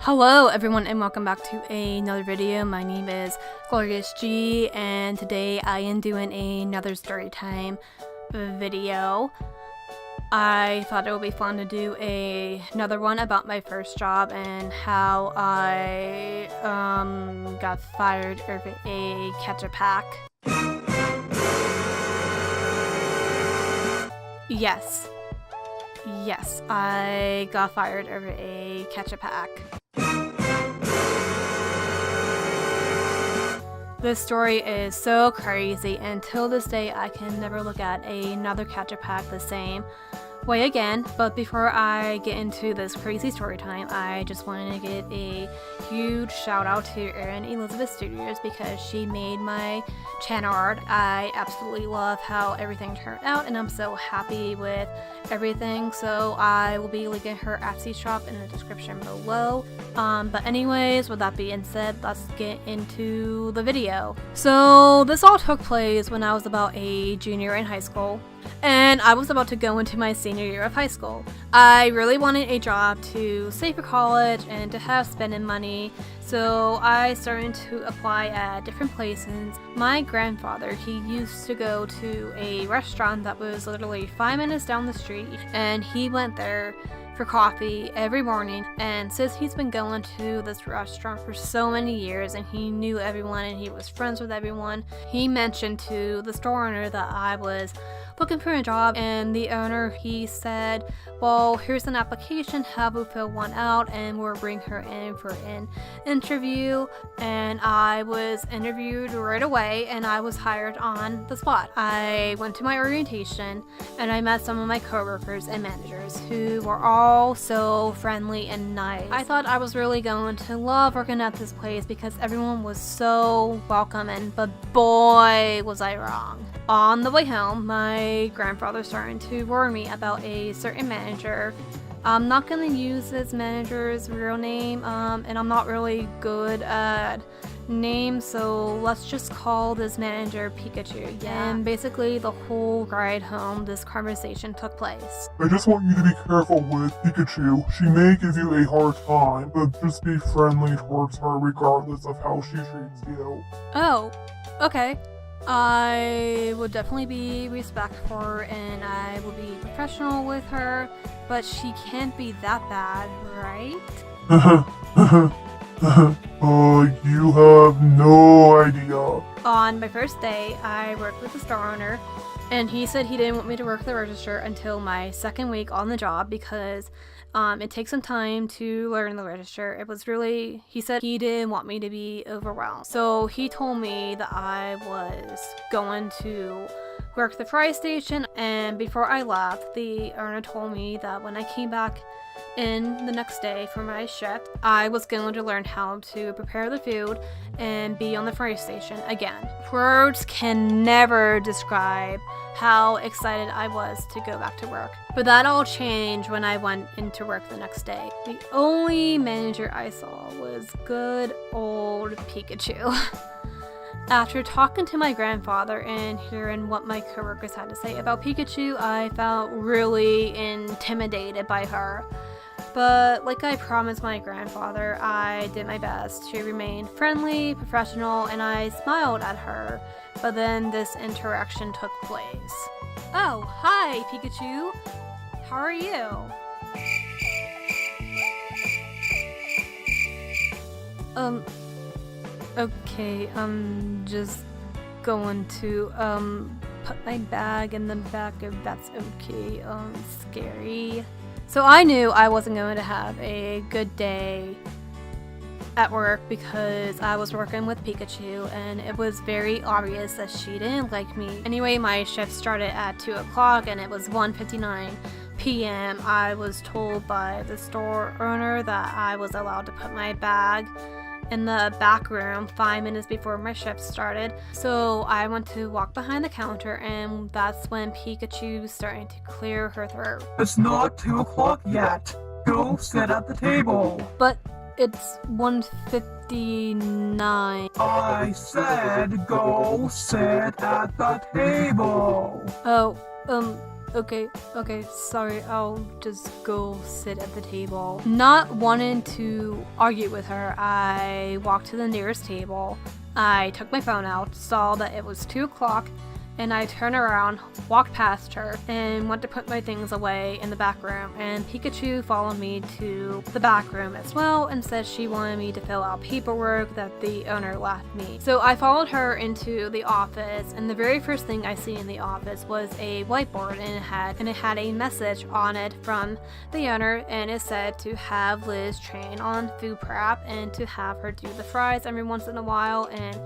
Hello everyone and welcome back to another video. My name is Glorious G and today I am doing another story time video. I thought it would be fun to do another one about my first job and how I got fired over a ketchup pack. Yes, I got fired over a ketchup pack. This story is so crazy, and till this day I can never look at another ketchup pack the same way again. But before I get into this crazy story time, I just wanted to give a huge shout out to Erin Elizabeth Studios because she made my channel art. I absolutely love how everything turned out and I'm so happy with everything, so I will be linking her Etsy shop in the description below. But anyways, with that being said, let's get into the video. So this all took place when I was about a junior in high school, and I was about to go into my senior year of high school. I really wanted a job to save for college and to have spending money, so I started to apply at different places. My grandfather, he used to go to a restaurant that was literally 5 minutes down the street, and he went there for coffee every morning. And since he's been going to this restaurant for so many years and he knew everyone and he was friends with everyone, he mentioned to the store owner that I was looking for a job, and the owner, he said, well, here's an application, have you fill one out and we'll bring her in for an interview. And I was interviewed right away and I was hired on the spot. I went to my orientation and I met some of my coworkers and managers who were all so friendly and nice. I thought I was really going to love working at this place because everyone was so welcoming, but boy was I wrong. On the way home, my grandfather started to warn me about a certain manager. I'm not going to use this manager's real name, and I'm not really good at names, so let's just call this manager Pikachu. Yeah. And basically the whole ride home, this conversation took place. I just want you to be careful with Pikachu. She may give you a hard time, but just be friendly towards her regardless of how she treats you. Oh, okay. I will definitely be respectful and I will be professional with her, but she can't be that bad, right? You have no idea. On my first day, I worked with the store owner, and he said he didn't want me to work the register until my second week on the job because it takes some time to learn the register. He said he didn't want me to be overwhelmed. So he told me that I was going to work the fry station, and before I left, the owner told me that when I came back in the next day for my shift, I was going to learn how to prepare the food and be on the fry station again. Words can never describe how excited I was to go back to work. But that all changed when I went into work the next day. The only manager I saw was good old Pikachu. After talking to my grandfather and hearing what my coworkers had to say about Pikachu, I felt really intimidated by her. But like I promised my grandfather, I did my best to remain friendly, professional, and I smiled at her. But then this interaction took place. Oh, hi, Pikachu. How are you? Okay, I'm just going to, put my bag in the back if that's okay. Scary. So I knew I wasn't going to have a good day at work because I was working with Pikachu and it was very obvious that she didn't like me. Anyway, my shift started at 2 o'clock and it was 1:59 p.m. I was told by the store owner that I was allowed to put my bag in the back room 5 minutes before my shift started. So I went to walk behind the counter, and that's when Pikachu started to clear her throat. It's not 2 o'clock yet. Go sit at the table. But it's 1:59. I said go sit at the table. Oh, Okay, sorry, I'll just go sit at the table. Not wanting to argue with her, I walked to the nearest table. I took my phone out, saw that it was 2 o'clock, and I turned around, walked past her, and went to put my things away in the back room, and Pikachu followed me to the back room as well and said she wanted me to fill out paperwork that the owner left me. So I followed her into the office, and the very first thing I see in the office was a whiteboard, and it had a message on it from the owner, and it said to have Liz train on food prep and to have her do the fries every once in a while, and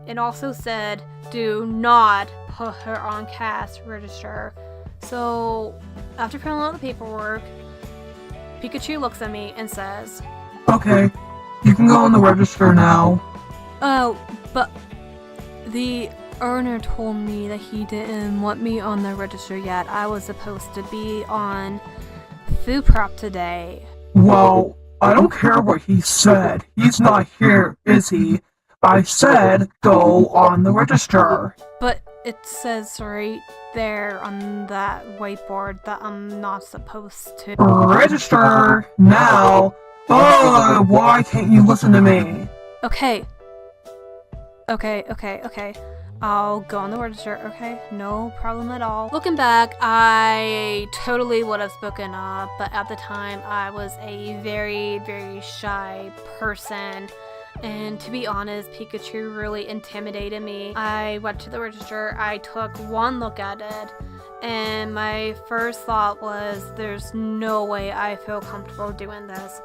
it also said, do not put her on cash register. So, after filling out the paperwork, Pikachu looks at me and says, Okay, you can go on the register now. oh, but the owner told me that he didn't want me on the register yet. I was supposed to be on food prep today. Well, I don't care what he said. He's not here, is he? I said go on the register. But it says right there on that whiteboard that I'm not supposed to. Register now. Oh, why can't you listen to me? Okay. I'll go on the register, okay? No problem at all. Looking back, I totally would have spoken up, but at the time I was a very, very shy person. And to be honest, Pikachu really intimidated me. I went to the register, I took one look at it, and my first thought was, there's no way I feel comfortable doing this.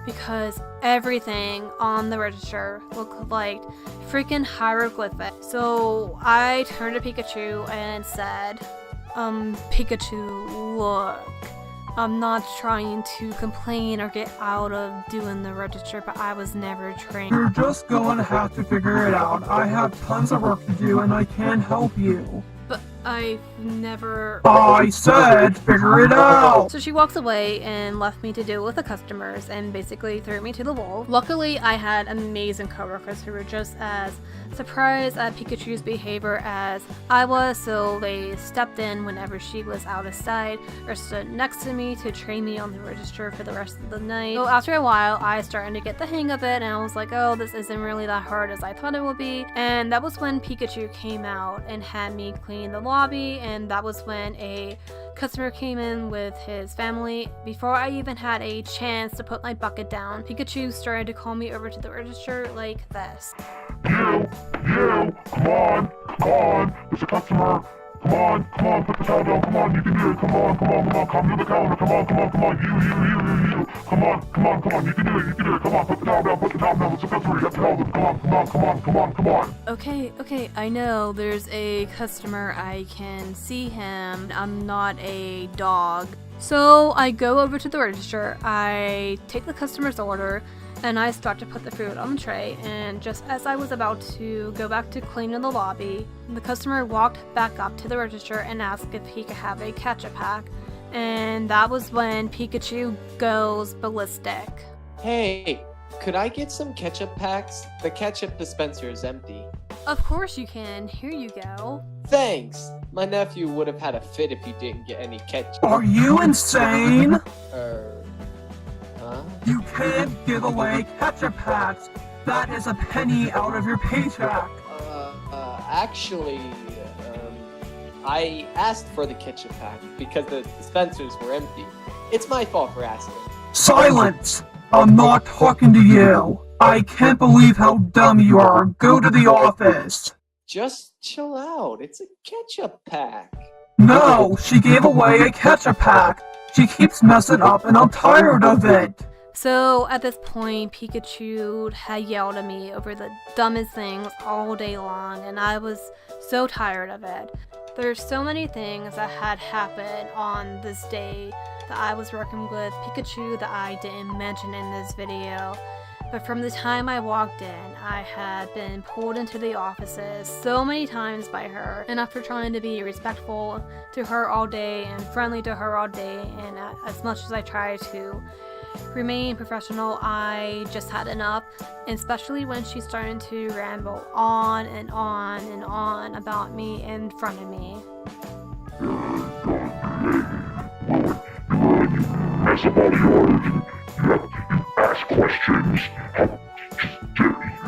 Because everything on the register looked like freaking hieroglyphic. So I turned to Pikachu and said, Pikachu, look. I'm not trying to complain or get out of doing the register, but I was never trained. You're just going to have to figure it out. I have tons of work to do and I can't help you. But I've never... I said figure it out! So she walks away and left me to deal with the customers and basically threw me to the wall. Luckily, I had amazing coworkers who were just as surprised at Pikachu's behavior as I was, so they stepped in whenever she was out of sight or stood next to me to train me on the register for the rest of the night. So after a while, I started to get the hang of it and I was like, oh, this isn't really that hard as I thought it would be. And that was when Pikachu came out and had me clean the lobby, and that was when a customer came in with his family. Before I even had a chance to put my bucket down, Pikachu started to call me over to the register like this. You, come on, there's a customer. Come on, put the towel down, come on, you can do it, come on, come to the counter, come on, you, come on, you can do it, come on, put the towel down, it's a customer, you have to tell them, come on. Okay, I know, there's a customer, I can see him, I'm not a dog. So I go over to the register, I take the customer's order, and I start to put the food on the tray, and just as I was about to go back to cleaning the lobby, the customer walked back up to the register and asked if he could have a ketchup pack, and that was when Pikachu goes ballistic. Hey, could I get some ketchup packs? The ketchup dispenser is empty. Of course you can, here you go. Thanks! My nephew would have had a fit if you didn't get any ketchup. Are you insane? Huh? You can't give away ketchup packs. That is a penny out of your paycheck. Actually, I asked for the ketchup pack because the dispensers were empty. It's my fault for asking. Silence! I'm not talking to you. I can't believe how dumb you are. Go to the office. Just chill out. It's a ketchup pack. No, she gave away a ketchup pack. She keeps messing up and I'm tired of it. So at this point, Pikachu had yelled at me over the dumbest things all day long, and I was so tired of it. There's so many things that had happened on this day that I was working with Pikachu that I didn't mention in this video. But from the time I walked in, I had been pulled into the offices so many times by her, and after trying to be respectful to her all day and friendly to her all day, and as much as I tried to remain professional, I just had enough, especially when she started to ramble on and on and on about me in front of me. You mess up all the orders. You ask questions.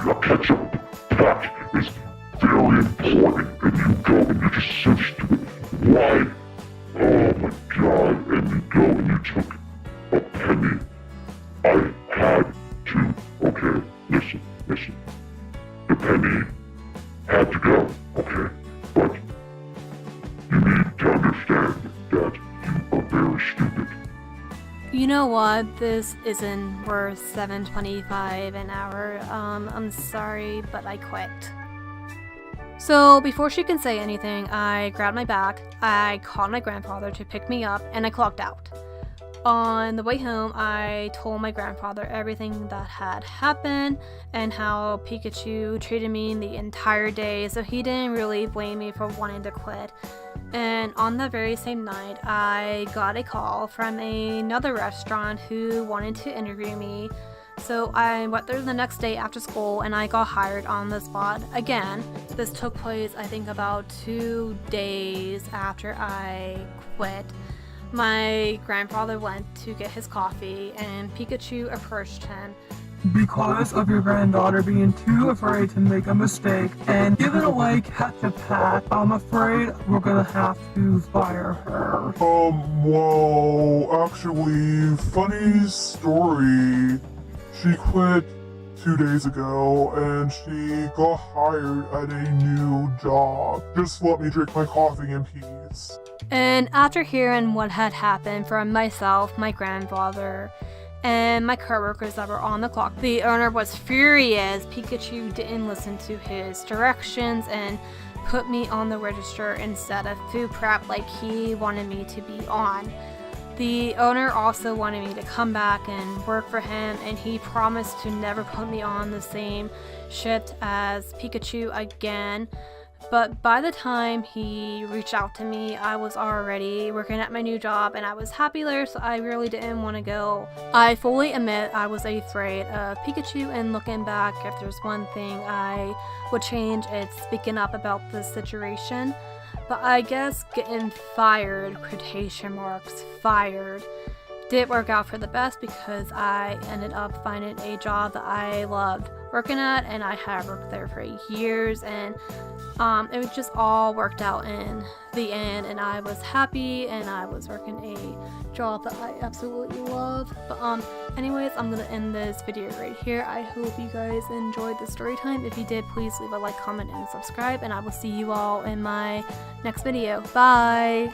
The ketchup pack is very important, and you go and you just search to it. Why? Oh my god! And you go and you took a penny. I had to. Okay, listen. The penny had to go. Okay, but you need to understand that you are very stupid. You know what? This isn't worth $7.25 an hour. I'm sorry, but I quit. So before she can say anything, I grabbed my bag, I called my grandfather to pick me up, and I clocked out. On the way home, I told my grandfather everything that had happened and how Pikachu treated me the entire day, so he didn't really blame me for wanting to quit. And on the very same night, I got a call from another restaurant who wanted to interview me. So I went there the next day after school and I got hired on the spot again. This took place, I think, about 2 days after I quit. My grandfather went to get his coffee and Pikachu approached him. Because of your granddaughter being too afraid to make a mistake and giving away ketchup pack, I'm afraid we're gonna have to fire her. Well, actually, funny story. She quit 2 days ago and she got hired at a new job. Just let me drink my coffee in peace. And after hearing what had happened from myself, my grandfather, and my coworkers that were on the clock, the owner was furious. Pikachu didn't listen to his directions and put me on the register instead of food prep like he wanted me to be on. The owner also wanted me to come back and work for him, and he promised to never put me on the same shift as Pikachu again. But by the time he reached out to me, I was already working at my new job and I was happy there, so I really didn't want to go. I fully admit I was afraid of Pikachu, and looking back, if there's one thing I would change, it's speaking up about this situation. But I guess getting fired, quotation marks, fired, did work out for the best because I ended up finding a job that I loved working at, and I had worked there for years, and it was just all worked out in the end, and I was happy, and I was working a job that I absolutely love. But anyways, I'm gonna end this video right here. I hope you guys enjoyed the story time. If you did, please leave a like, comment, and subscribe, and I will see you all in my next video. Bye!